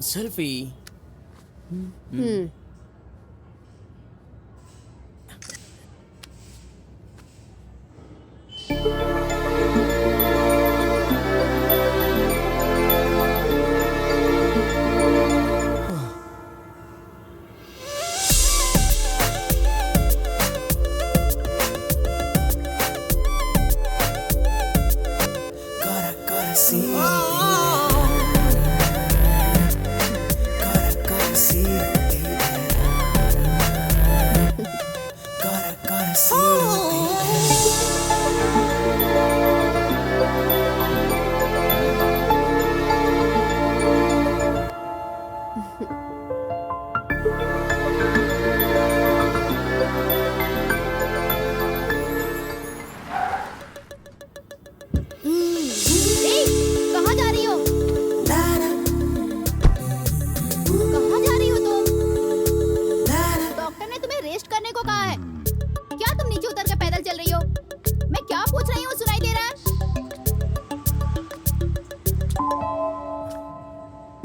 Selfie.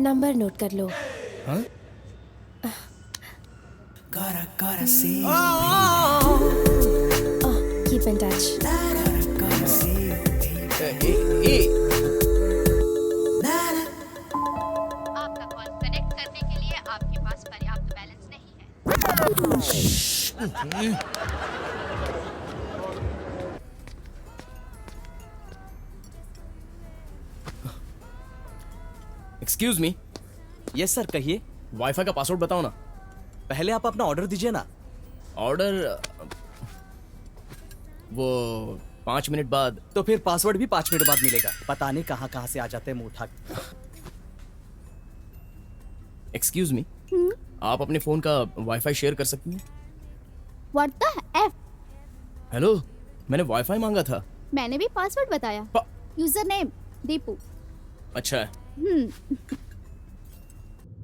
Number note कर लो। हाँ? Keep in touch. आपका कॉल कनेक्ट करने के लिए आपके पास पर्याप्त बैलेंस नहीं है। Excuse me. यस सर, कहिए। वाईफाई का पासवर्ड बताओ ना। पहले आप अपना ऑर्डर दीजिए ना। ऑर्डर वो 5 मिनट बाद। तो फिर पासवर्ड भी 5 मिनट बाद मिलेगा। पता नहीं कहाँ कहाँ से आ जाते हैं मुंह उठा के। एक्सक्यूज मी, आप अपने फोन का वाईफाई शेयर कर सकती हैं? What the F? हेलो, मैंने वाईफाई मांगा था। मैंने भी पासवर्ड बताया। User name Deepu. अच्छा है।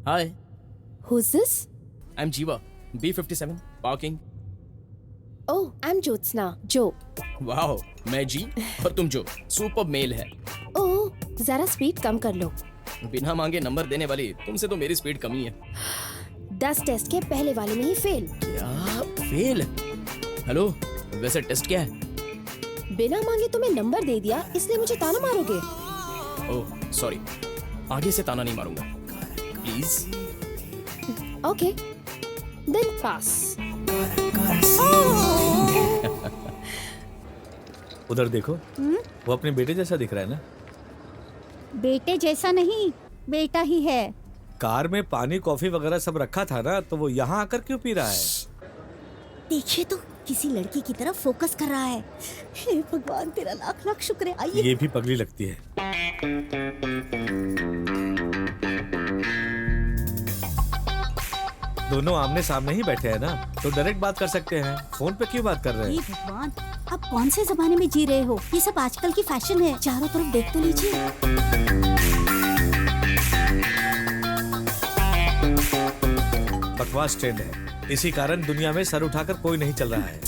हाय, Who's this? आई एम जीवा, B57 parking. Oh, I'm Jyotsna. Jo. Wow, मैं जी और तुम जो। सुपर मेल है। Oh, जरा स्पीड कम कर लो। बिना मांगे नंबर देने वाली तुमसे तो मेरी स्पीड कम ही है। 10 टेस्ट के पहले वाले में ही फेल। क्या फेल? हेलो, वैसे टेस्ट क्या है? बिना मांगे तुम्हें नंबर दे दिया, इसलिए मुझे ताना मारोगे? ओह सॉरी, आगे से ताना नहीं मारूंगा प्लीज। ओके, देन पास। उधर देखो, वो अपने बेटे जैसा दिख रहा है ना। बेटे जैसा नहीं, बेटा ही है। कार में पानी कॉफी वगैरह सब रखा था ना, तो वो यहाँ आकर क्यों पी रहा है? देखिए तो किसी लड़की की तरफ फोकस कर रहा है। हे भगवान, तेरा लाख लाख शुक्र है। आइए। ये भी पगली लगती है। दोनों आमने सामने ही बैठे हैं ना, तो डायरेक्ट बात कर सकते हैं। फोन पे क्यों बात कर रहे हैं? हे भगवान, आप कौन से जमाने में जी रहे हो? ये सब आजकल की फैशन है। चारों तरफ देख तो लीजिए। बकवास ट्रेंड है, इसी कारण दुनिया में सर उठाकर कोई नहीं चल रहा है।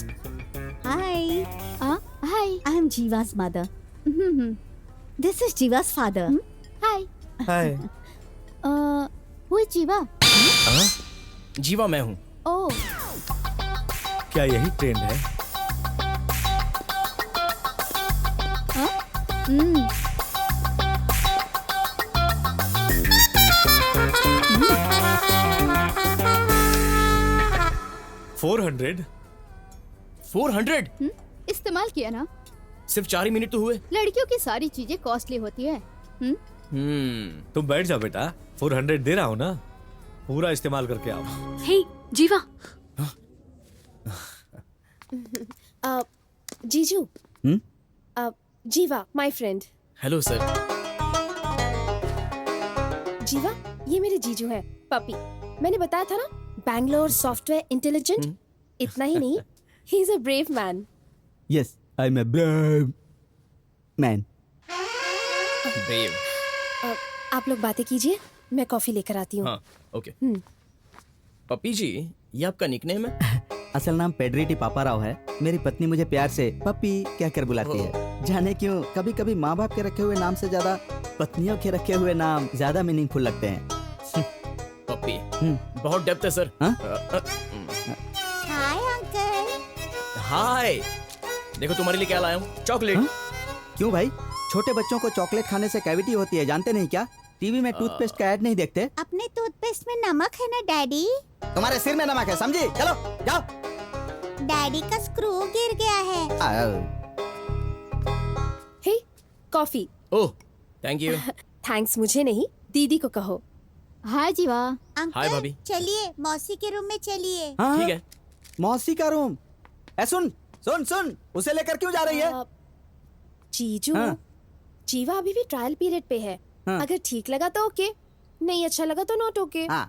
Hi, hi. I am Jeeva's mother. This is Jeeva's father. Hi. Hi. Who is Jeeva? Jeeva मैं हूँ। ओह, क्या यही ट्रेंड है? हम्म। 400? 400? इस्तेमाल किया ना। सिर्फ 4 ही मिनट तो हुए। लड़कियों की सारी चीजें कॉस्टली होती है। तुम बैठ जाओ बेटा, 400 दे रहा हूँ ना, पूरा इस्तेमाल करके आओ। हे जीवा, जीजू हम्म जीवा माय फ्रेंड। Hello sir. जीवा ये मेरे जीजू हैं पपी। मैंने बताया था ना बैंगलोर सॉफ्टवेयर इंटेलिजेंट। इतना ही नहीं, he is a brave man. Yes I am a brave man. Brave. आप लोग बातें कीजिए, मैं कॉफी लेकर आती हूँ। हाँ ओके। पपी जी, ये आपका निकनेम है? असल नाम पेड्रिटी पापा राव है। मेरी पत्नी मुझे प्यार से पप्पी कहकर बुलाती है। जाने क्यों, कभी कभी माँ बाप के रखे हुए नाम से ज्यादा पत्नियों के रखे हुए नाम ज्यादा मीनिंगफुल लगते हैं। पपी बहुत डेप्थ है सर। हाँ? Hi uncle. हाय, देखो तुम्हारे लिए क्या लाया हूँ, चॉकलेट। हाँ? क्यों भाई, छोटे बच्चों को चॉकलेट खाने से कैविटी होती है, जानते नहीं क्या? टीवी में टूथपेस्ट का ऐड नहीं देखते? अपने टूथपेस्ट में नमक है ना डैडी? तुम्हारे सिर में नमक है, समझी? चलो जाओ। डैडी का स्क्रू गिर गया है। Hey coffee. Oh thank you. Thanks मुझे नहीं, दीदी को कहो। हाँ जीवा। हाय अंकल भाभी। चलिए मौसी के रूम में चलिए। हाँ ठीक है। मौसी का रूम। ए सुन सुन सुन, उसे लेकर क्यों जा रही है? जीजू हाँ। जीवा अभी भी ट्रायल पीरियड पे है। हाँ। अगर ठीक लगा तो ओके, नहीं अच्छा लगा तो नॉट ओके। हाँ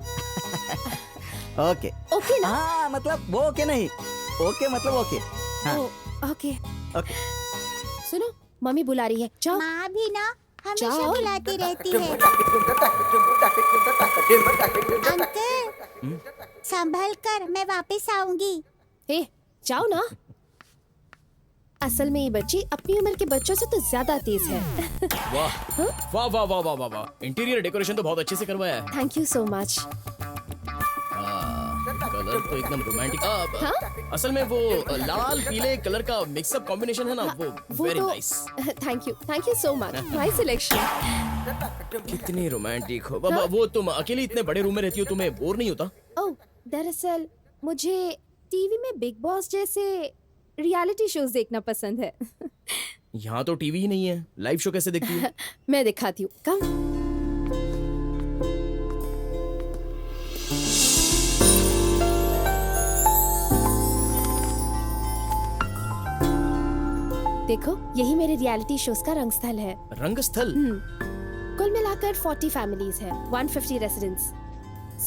ओके ओके ना? हाँ, मतलब वो ओके नहीं, ओके मतलब ओके। हाँ ओ, ओके। ओके। सुनो मम्मी बुला रही है, जाओ। माँ भी ना हमेशा जाओ। बुलाती रहती है। अंकल संभल कर, मैं वापस आऊंगी। हे जाओ ना। असल में ये बच्ची अपनी उम्र के बच्चों से तो ज्यादा तेज है। वाह वाह वाह वाह वाह वाह वाह, इंटीरियर डेकोरेशन तो बहुत अच्छे से करवाया है। Thank you so much. Colour तो एकदम रोमांटिक। असल में वो लाल पीले कलर का मिक्सअप कॉम्बिनेशन है ना, वो वेरी तो nice. Thank you so much, nice selection. कितनी रोमांटिक हो बाबा। वो तुम अकेले इतने बड़े रूम में रहती हो, तुम्हें बोर नहीं होता? ओह दरअसल मुझे टीवी में बिग बॉस जैसे रियलिटी शोज देखना पसंद है। यहाँ तो टीवी ही नहीं है, लाइव शो कैसे देखती हो? मैं दिखाती हूँ, कम। देखो यही मेरे रियलिटी शोज का रंगस्थल है। रंगस्थल? कुल मिलाकर 40 फैमिलीज है, 150 रेसिडेंट्स,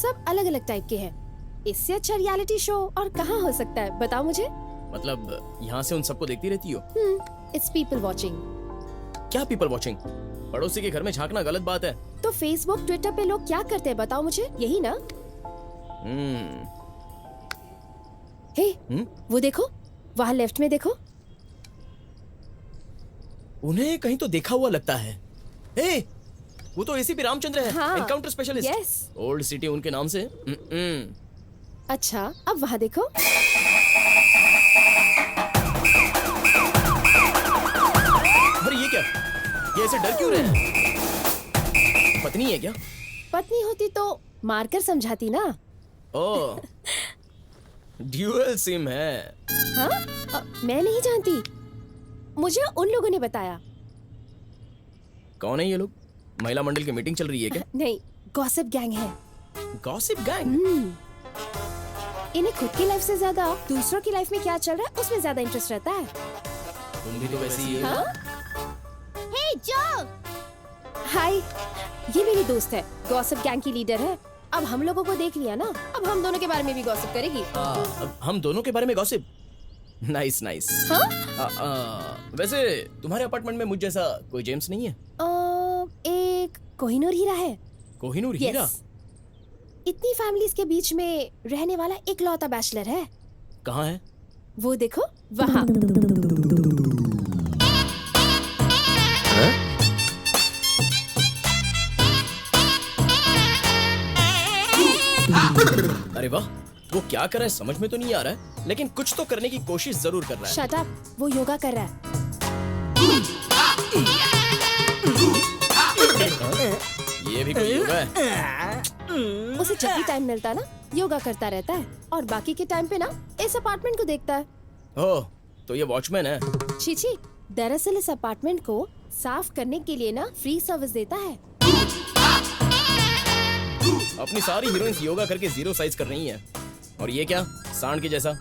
सब अलग अलग टाइप के हैं। इससे अच्छा रियलिटी शो और कहाँ हो सकता है, बताओ मुझे। मतलब यहाँ से उन सबको देखती रहती हो? It's people watching. क्या पीपल वॉचिंग? पड़ोसी के घर में झांकना गलत बात है। तो फेसबुक ट्विटर पे लोग क्या करते हैं बताओ मुझे, यही ना? हे वो देखो, वहाँ लेफ्ट में देखो। उन्हें कहीं तो देखा हुआ लगता है। हे, वो तो एसीपी रामचंद्र है, हाँ, encounter specialist. yes। Old city उनके नाम से। अच्छा अब वहाँ देखो। अरे ये क्या, ये ऐसे डर क्यों रहे हैं? पत्नी है क्या? पत्नी होती तो मारकर समझाती ना। ओह, ड्यूअल सिम है। हाँ? मैं नहीं जानती, मुझे उन लोगों ने बताया। कौन है ये लोग? महिला मंडल की मीटिंग चल रही है क्या? नहीं, गॉसिप गैंग है। Gossip gang? इन्हें खुद की लाइफ से ज्यादा दूसरों की लाइफ में क्या चल रहा है उसमें ज्यादा इंटरेस्ट रहता है। तुम भी तो वैसी ही हो। हाँ? हे जो, हाय, ये मेरी दोस्त है, गॉसिप गैंग की लीडर है। अब हम लोगों को देख लिया ना, अब हम दोनों के बारे में भी गॉसिप करेगी। अब हम दोनों के बारे में गॉसिप? Nice nice. वैसे तुम्हारे अपार्टमेंट में मुझ जैसा कोई जेम्स नहीं है? एक कोहिनूर हीरा है। कोहिनूर हीरा? Yes। इतनी फैमिलीज के बीच में रहने वाला इकलौता बैचलर है। कहाँ है? वो देखो वहाँ। अरे वाह, वो क्या कर रहा है समझ में तो नहीं आ रहा है, लेकिन कुछ तो करने की कोशिश जरूर कर रहा है। शट अप, वो योगा कर रहा है। ये भी कोई योगा है? उसे जब भी टाइम मिलता है ना, योगा करता रहता है, और बाकी के टाइम पे ना इस अपार्टमेंट को देखता है। ओह, तो ये वॉचमैन है? छी, दरअसल इस अपार्टमेंट को साफ करने के लिए ना फ्री सर्विस देता है। अपनी सारी हीरोइंस योगा करके जीरो साइज कर रही हैं। और ये क्या, सांड के जैसा?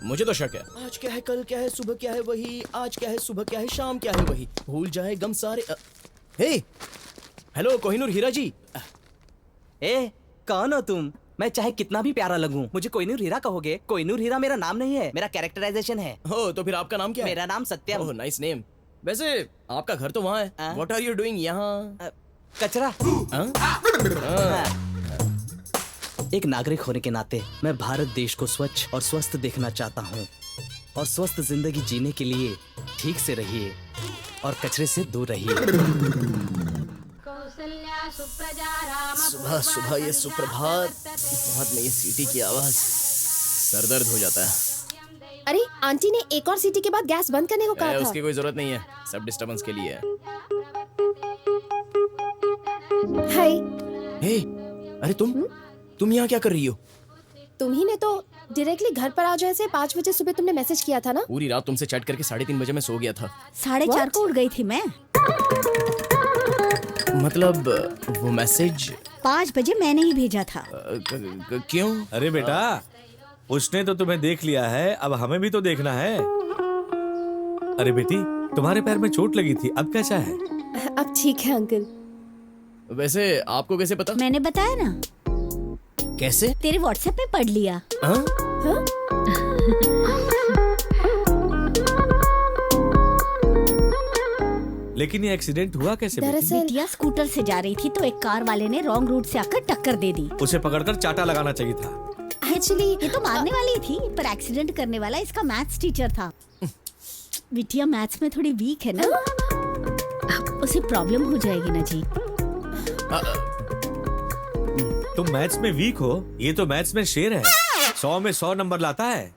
मुझे तो शक है। आज क्या है, कल क्या है, सुबह क्या है वही, आज क्या है, सुबह क्या है, शाम क्या है वही, भूल जाए गम सारे। हे, हेलो कोहिनूर हीरा जी। ए, कौन हो तुम? मैं चाहे कितना भी प्यारा लगूं, मुझे कोहिनूर हीरा कहोगे। कोहिनूर हीरा मेरा नाम नहीं है, मेरा कैरेक्टराइजेशन है। हो तो फिर आपका नाम क्या है? मेरा नाम सत्यम। Oh nice name. वैसे आपका घर तो वहाँ है। व्हाट आर यू डूइंग यहाँ? कचरा। हाँ? एक नागरिक होने के नाते मैं भारत देश को स्वच्छ और स्वस्थ देखना चाहता हूँ। और स्वस्थ जिंदगी जीने के लिए ठीक से रहिए और कचरे से दूर रहिए। सुबह सुबह ये सुप्रभात, बहुत में ये सीटी की आवाज, सर दर्द हो जाता है। अरे आंटी ने एक और सीटी के बाद गैस बंद करने को कहा था। उसकी कोई जरूरत नहीं है, सब डिस्टरबेंस के लिए है। हाय। हे, अरे तुम यहाँ क्या कर रही हो? तुम ही ने तो डायरेक्टली घर पर आ जाए से 5 बजे सुबह तुमने मैसेज किया था ना। पूरी रात तुमसे चैट करके 3:30 बजे मैं सो गया था। 4:30 को उठ गई थी मैं। मतलब वो मैसेज 5 बजे मैंने ही भेजा था। क्यों? अरे बेटा, उसने तो तुम्हें देख लिया है, अब हमें भी तो देखना है। अरे बेटी, तुम्हारे पैर में चोट लगी थी, अब कैसा है? अब ठीक है अंकल। वैसे आपको कैसे पता? मैंने बताया ना, कैसे? तेरे व्हाट्सएप पे पढ़ लिया। हाँ? हाँ? लेकिन ये एक्सीडेंट हुआ कैसे बेटी? दरअसल बिटिया स्कूटर से जा रही थी तो एक कार वाले ने रॉन्ग रूट से आकर टक्कर दे दी। उसे पकड़कर चाटा लगाना चाहिए था। एक्चुअली ये तो मारने वाली थी, पर एक्सीडेंट करने वाला इसका मैथ्स टीचर था। बिटिया मैथ्स में थोड़ी वीक है ना, उसे प्रॉब्लम हो जाएगी ना जी। तुम मैथ्स में वीक हो, ये तो मैथ्स में शेर है, 100 में 100 नंबर लाता है।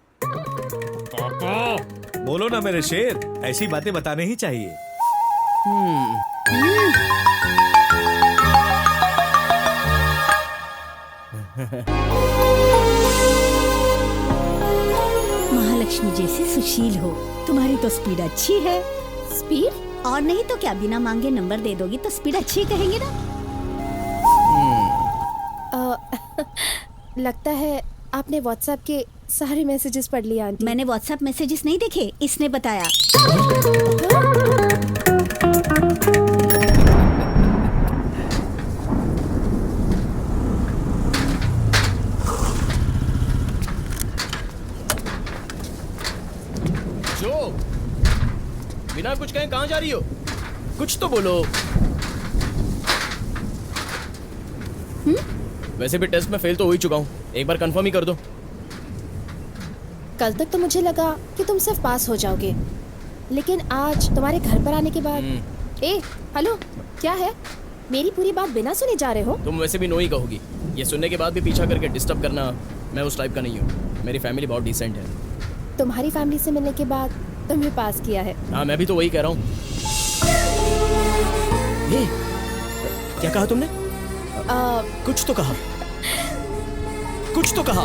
बोलो ना मेरे शेर, ऐसी बातें बताने ही चाहिए। महालक्ष्मी जैसी सुशील हो, तुम्हारी तो स्पीड अच्छी है। स्पीड? और नहीं तो क्या, बिना मांगे नंबर दे दोगी तो स्पीड अच्छी कहेंगे ना। लगता है आपने व्हाट्सएप के सारे मैसेजेस पढ़ लिए आंटी। मैंने व्हाट्सएप मैसेजेस नहीं देखे, इसने बताया। जो बिना कुछ कहे कहाँ जा रही हो? कुछ तो बोलो। वैसे भी टेस्ट में फेल तो हो ही चुका हूँ, एक बार कंफर्म ही कर दो। कल तक तो मुझे लगा कि तुम सिर्फ पास हो जाओगे, लेकिन आज तुम्हारे घर पर आने के बाद ए हेलो, क्या है? मेरी पूरी बात बिना सुने जा रहे हो? तुम वैसे भी नो ही कहोगी, ये सुनने के बाद भी पीछा करके डिस्टर्ब करना, मैं उस टाइप का नहीं हूँ। मेरी फैमिली बहुत डिसेंट है। तुम्हारी फैमिली से मिलने के बाद तुम्हें पास किया है। हाँ, मैं भी तो वही कह रहा हूँ। क्या कहा तुमने? कुछ तो कहा, कुछ तो कहा।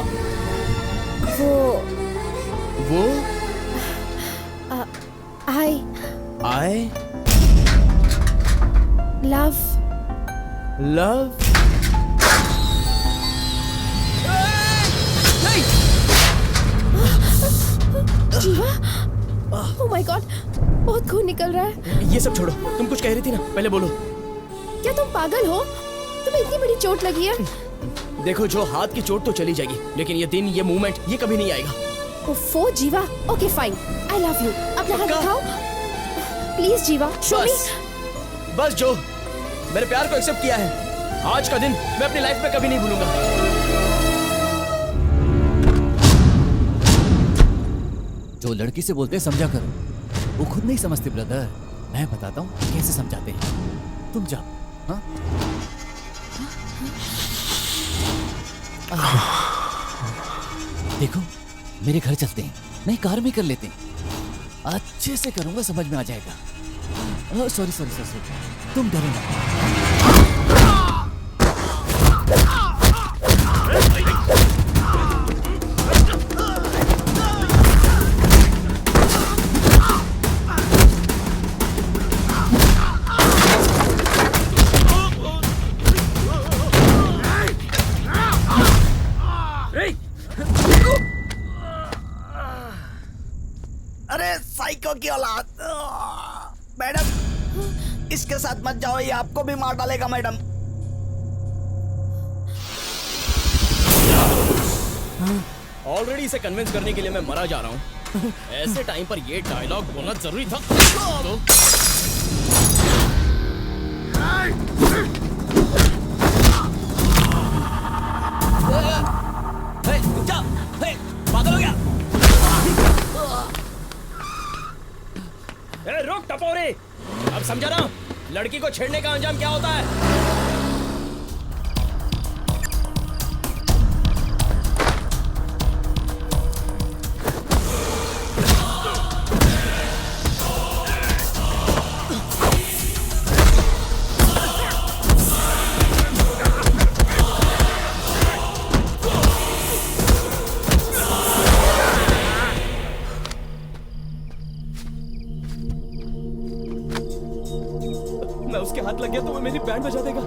वो I love जीवा, oh my God, बहुत खून निकल रहा है। ये सब छोड़ो, तुम कुछ कह रही थी ना, पहले बोलो। क्या तुम पागल हो? तुम्हें इतनी बड़ी चोट लगी है। देखो, जो हाथ की चोट तो चली जाएगी, लेकिन ये दिन, ये मूवमेंट, ये कभी नहीं आएगा। ओफो जीवा, okay fine, I love you. अपना हाथ दिखाओ प्लीज जीवा, शो मी। बस जो मेरे प्यार को एक्सेप्ट किया है, आज का दिन मैं अपनी लाइफ में कभी नहीं भूलूंगा। जो लड़की से बोलते हैं समझा करो, वो खुद नहीं समझते ब्रदर। मैं बताता हूँ कैसे समझाते हैं, तुम जाओ। हाँ? देखो, मेरे घर चलते हैं, नहीं कार में कर लेते हैं, अच्छे से करूंगा, समझ में आ जाएगा। सॉरी, तुम डरो ना। साइको की औलाद। मैडम इसके साथ मत जाओ, ये आपको भी मार डालेगा मैडम। ऑलरेडी इसे कन्विंस करने के लिए मैं मरा जा रहा हूँ। ऐसे टाइम पर ये डायलॉग बोलना जरूरी था। पागल हो गया। ए, रुक टपोरे, अब समझा ना लड़की को छेड़ने का अंजाम क्या होता है। मैं उसके हाथ लग गया तो वो मेरी बैंड बजा देगा।